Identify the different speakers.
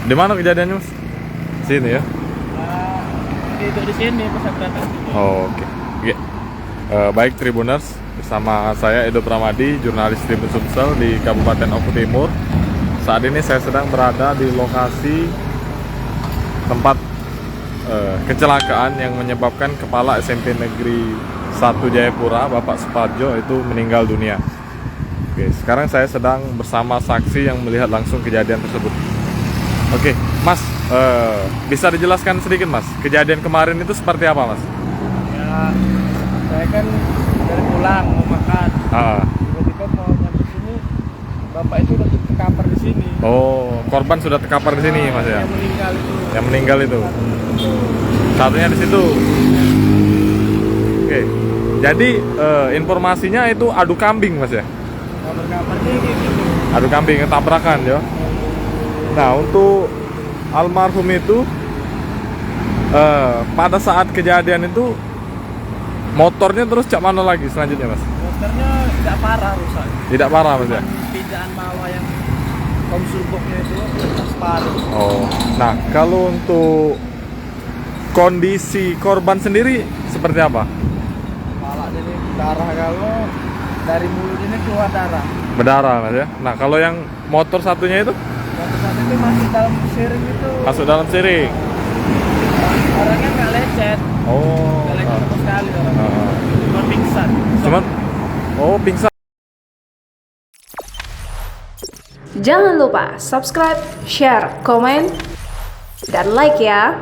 Speaker 1: Di mana kejadiannya, Mas? Sini ya.
Speaker 2: Itu di sini pas aku datang.
Speaker 1: Oh, oke. Oke. Baik Tribuners, bersama saya Edo Pramadi, jurnalis Tribun Sumsel di Kabupaten Oku Timur. Saat ini saya sedang berada di lokasi tempat kecelakaan yang menyebabkan kepala SMP Negeri 1 Jayapura, Bapak Suparjo itu meninggal dunia. Oke, sekarang saya sedang bersama saksi yang melihat langsung kejadian tersebut. Oke, Mas, bisa dijelaskan sedikit, Mas, kejadian kemarin itu seperti apa, Mas?
Speaker 2: Ya, saya kan dari pulang mau makan. Tiba-tiba mau nyampe sini, bapak itu udah terkapar di sini.
Speaker 1: Oh, korban sudah terkapar di sini, Mas ya?
Speaker 2: Yang meninggal itu.
Speaker 1: Yang meninggal itu. Satunya di situ. Oke. Jadi informasinya itu adu kambing, Mas ya?
Speaker 2: Mau terkapar gitu.
Speaker 1: Adu kambing, tabrakan ya. Nah, untuk almarhum itu pada saat kejadian itu motornya terus cak mana lagi selanjutnya, Mas?
Speaker 2: Motornya tidak parah rusak.
Speaker 1: Tidak parah, Mas ya?
Speaker 2: Pijaan bawah yang konsul boxnya itu separuh.
Speaker 1: Oh. Nah, kalau untuk kondisi korban sendiri seperti apa?
Speaker 2: Kepala ini darah, kalau dari mulut ini keluar darah.
Speaker 1: Berdarah, Mas ya. Nah, kalau yang motor satunya itu
Speaker 2: Motor satu itu masih dalam siring itu.
Speaker 1: masuk dalam siring.
Speaker 2: Orangnya nggak lecet.
Speaker 1: Oh.
Speaker 2: Nggak lecet sama sekali orangnya. Cuma pingsan.
Speaker 1: Cuman pingsan.
Speaker 3: Jangan lupa subscribe, share, komen, dan like ya.